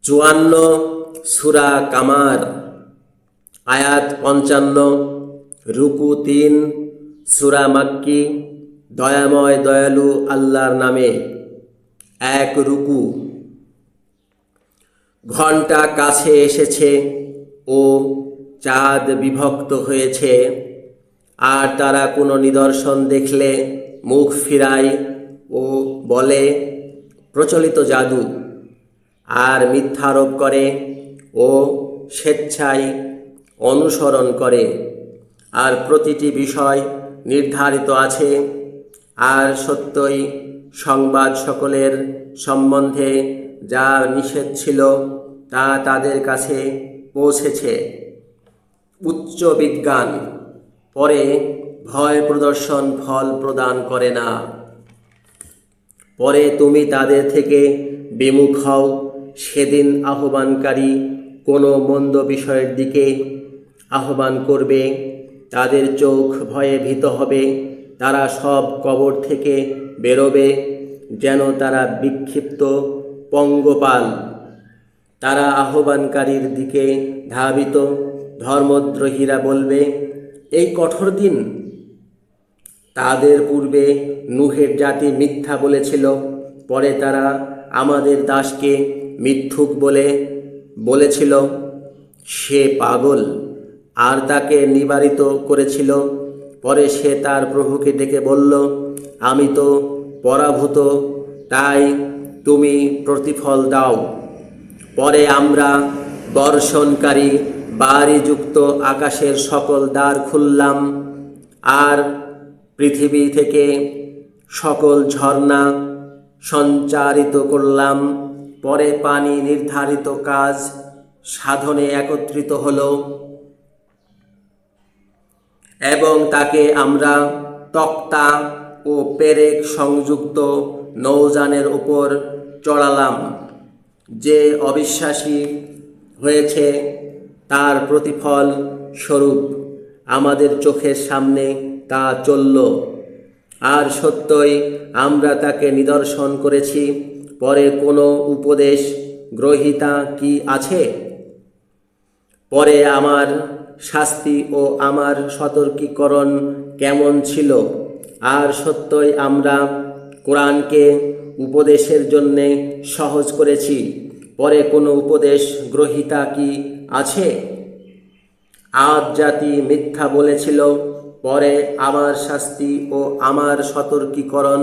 54 সূরা কামার আয়াত 55। রুকু 3 সূরা মাক্কি। দয়াময় দয়ালু আল্লাহর নামে। এক রুকু। ঘণ্টা কাছে এসেছে ও চাঁদ বিভক্ত হয়েছে, আর তারা কোনো নিদর্শন দেখলে মুখ ফিরায় ও বলে প্রচলিত জাদু, আর মিথ্যারোপ করে ও স্বেচ্ছায় অনুসরণ করে। আর প্রতিটি বিষয় নির্ধারিত আছে, আর সত্যই সংবাদ সকলের সম্বন্ধে যা নিষেধ ছিল তা তাদের কাছে পৌঁছেছে। উচ্চ বিজ্ঞান পরে ভয় প্রদর্শন ফল প্রদান করে না। পরে তুমি তাদের থেকে বিমুখ হও। সেদিন আহ্বানকারী কোনো মন্দ বিষয়ের দিকে আহ্বান করবে, তাদের চোখ ভয়ে ভীত হবে, তারা সব কবর থেকে বেরোবে যেন তারা বিক্ষিপ্ত পঙ্গপাল। তারা আহ্বানকারীর দিকে ধাবিত। ধর্মদ্রোহীরা বলবে, এই কঠোর দিন। তাদের পূর্বে নূহের জাতি মিথ্যা বলেছিল। পরে তারা আমাদের দাসকে মিথ্যুক বলেছিল সে পাগল, আর তাকে নিবারিত করেছিল। পরে সে তার প্রভুকে ডেকে বলল, আমি তো পরাভূত, তাই তুমি প্রতিফল দাও। পরে আমরা বর্ষণকারী বাড়িযুক্ত আকাশের সকল দ্বার খুললাম, আর পৃথিবী থেকে সকল ঝর্ণা সঞ্চারিত করলাম। পরে পানি নির্ধারিত কাজ সাধনে একত্রিত হল, এবং তাকে আমরা তক্তা ও পেরেক সংযুক্ত নৌযানের উপর চড়ালাম। যে অবিশ্বাসী হয়েছে তার প্রতিফল স্বরূপ আমাদের চোখের সামনে তা চলল, আর সত্যই আমরা তাকে নিদর্শন করেছি। পরে কোনো উপদেশ গ্রহীতা কি আছে? পরে আমার শাস্তি ও আমার সতর্কীকরণ কেমন ছিল? আর সত্যই আমরা কোরআনকে উপদেশের জন্যে সহজ করেছি। পরে কোনো উপদেশ গ্রহীতা কি আছে? আদ জাতি মিথ্যা বলেছিল। পরে আমার শাস্তি ও আমার সতর্কীকরণ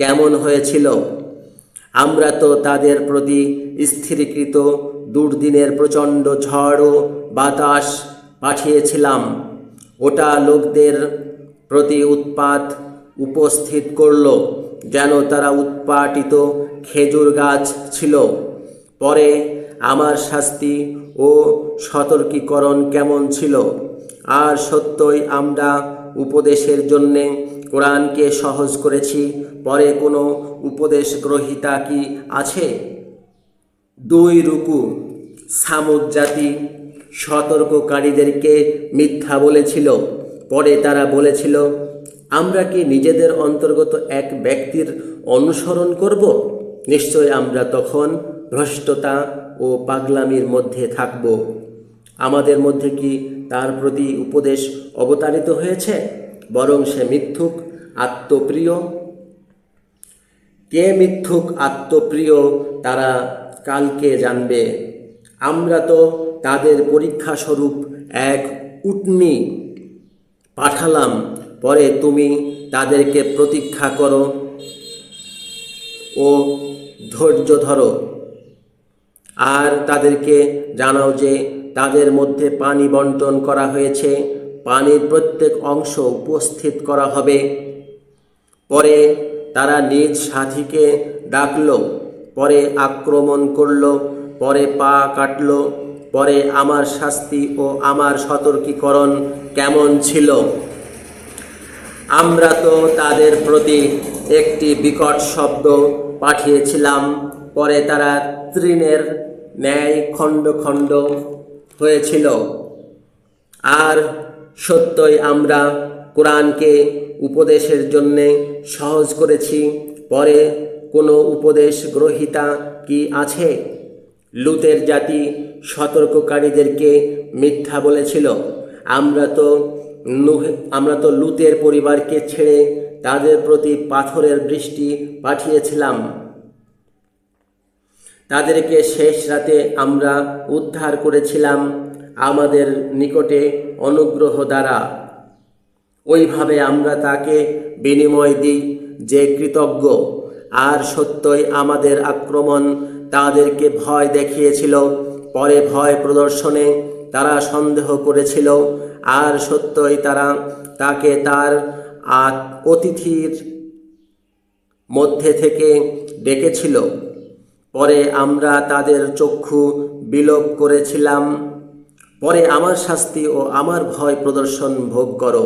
কেমন হয়েছিল? আমরা তো তাদের প্রতি স্থিরীকৃত দুর্দিনের প্রচণ্ড ঝড় ও বাতাস পাঠিয়েছিলাম। ওটা লোকদের প্রতি উৎপাত উপস্থিত করল, যেন তারা উৎপাটিত খেজুর গাছ ছিল। পরে আমার শাস্তি ও সতর্কীকরণ কেমন ছিল? আর সত্যই আমরা উপদেশের জন্যে কোরআনকে সহজ করেছি। পরে কোনো উপদেশ গ্রহীতা কি আছে? 2 রুকু। সামুদ জাতি সতর্ককারীদেরকে মিথ্যা বলেছিল। পরে তারা বলেছিল, আমরা কি নিজেদের অন্তর্গত এক ব্যক্তির অনুসরণ করব? নিশ্চয় আমরা তখন ভ্রষ্টতা ও পাগলামির মধ্যে থাকব। আমাদের মধ্যে কি তার প্রতি উপদেশ অবতারিত হয়েছে? বরং সে মিথ্যুক আত্মপ্রিয়। কে মিথ্যুক আত্মপ্রিয় তারা কালকে জানবে। আমরা তো তাদের পরীক্ষাস্বরূপ এক উটনী পাঠালাম। পরে তুমি তাদেরকে প্রতীক্ষা করো ও ধৈর্য ধরো, আর তাদেরকে জানাও যে তাদের মধ্যে পানি বন্টন করা হয়েছে, পানির প্রত্যেক অংশ উপস্থিত করা হবে। পরে তারা নিজ সাথীকে ডাকল, পরে আক্রমণ করল, পরে পা কাটল। পরে আমার শাস্তি ও আমার সতর্কীকরণ কেমন ছিল? আমরা তো তাদের প্রতি একটি বিকট শব্দ পাঠিয়েছিলাম। পরে তারা তৃণের ন্যায় খণ্ড খণ্ড হয়েছিল। আর সত্যই আমরা কোরআনকে উপদেশের জন্যে সহজ করেছি। পরে কোনো উপদেশ গ্রহীতা কি আছে? লুতের জাতি সতর্ককারীদেরকে মিথ্যা বলেছিল। আমরা তো লুতের পরিবারকে ছেড়ে তাদের প্রতি পাথরের বৃষ্টি পাঠিয়েছিলাম। তাদেরকে শেষ রাতে আমরা উদ্ধার করেছিলাম আমাদের নিকটে অনুগ্রহ দ্বারা। ওইভাবে আমরা তাকে বিনিময় দিই যে কৃতজ্ঞ। আর সত্যই আমাদের আক্রমণ তাদেরকে ভয় দেখিয়েছিল। পরে ভয় প্রদর্শনে তারা সন্দেহ করেছিল, আর সত্যই তারা তাকে তার অতিথির মধ্যে থেকে ডেকেছিল। পরে আমরা তাদের চক্ষু বিলোপ করেছিলাম। পরে আমার শাস্তি ও আমার ভয় প্রদর্শন ভোগ করো।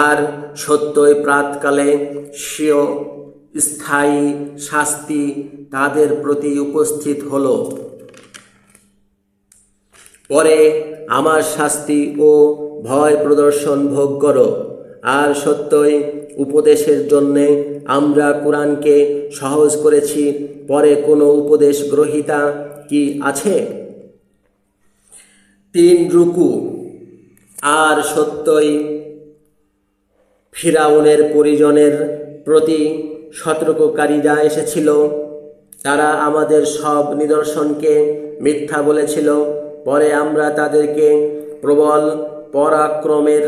আর সত্যই প্রাতকালে স্বীয় স্থায়ী শাস্তি তাদের প্রতি উপস্থিত হলো। পরে আমার শাস্তি ও ভয় প্রদর্শন ভোগ করো। আর সত্যই উপদেশের জন্যে আমরা কোরআনকে সহজ করেছি। পরে কোনো উপদেশ গ্রহীতা কি আছে? 3 রুকু। আর সত্যই ফিরাউনের পরিজনের প্রতি সতর্ককারীরা এসেছিল। তারা আমাদের সব নিদর্শনকে মিথ্যা বলেছিল। পরে আমরা তাদেরকে প্রবল পরাক্রমের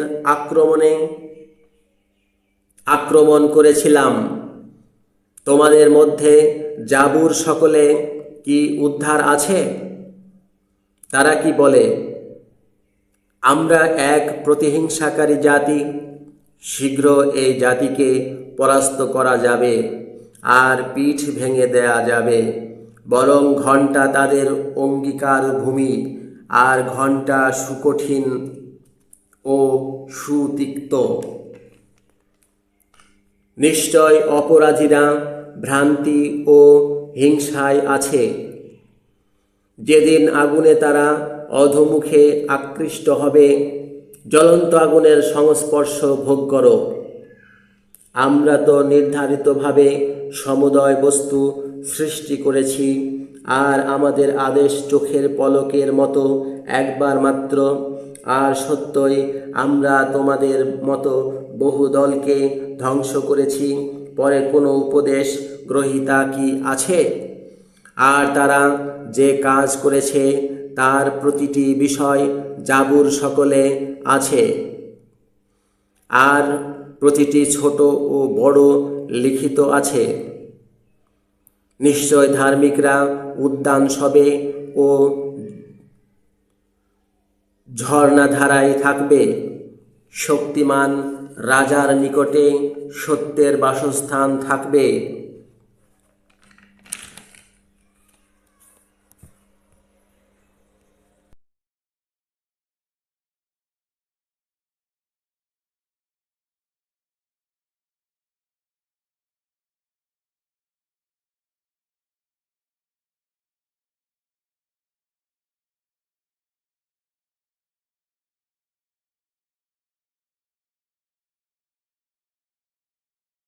আক্রমণ করেছিলাম। তোমাদের মধ্যে জাবুর সকলে কি উদ্ধার আছে? তারা কি বলে, আমরা এক প্রতিহিংসাকারী জাতি, শীঘ্র এই জাতিকে পরাস্ত করা যাবে আর পিঠ ভেঙে দেয়া যাবে। বরং ঘণ্টা তাদের অঙ্গীকার ভূমি, আর ঘণ্টা সুকঠিন ও সুতিক্ত। নিশ্চয় অপরাধীরা ভ্রান্তি ও হিংসায় আছে। যেদিন আগুনে তারা অধোমুখে আকৃষ্ট হবে, জ্বলন্ত আগুনের সংস্পর্শ ভোগ করো। আমরা তো নির্ধারিতভাবে সমুদয় বস্তু সৃষ্টি করেছি, আর আমাদের আদেশ চোখের পলকের মতো একবার মাত্র। আর সত্যই আমরা তোমাদের মতো বহু দলকে ধ্বংস করেছি। পরে কোনো উপদেশ গ্রহীতা কি আছে? আর তারা যে কাজ করেছে তার প্রতিটি বিষয় জাবুর সকলে আছে, আর প্রতিটি ছোট ও বড় লিখিত আছে। নিশ্চয় ধার্মিকরা উদ্যানসবে ও ঝর্ণাধারায় থাকবে। শক্তিমান রাজার নিকটে সত্যের বাসস্থান থাকবে।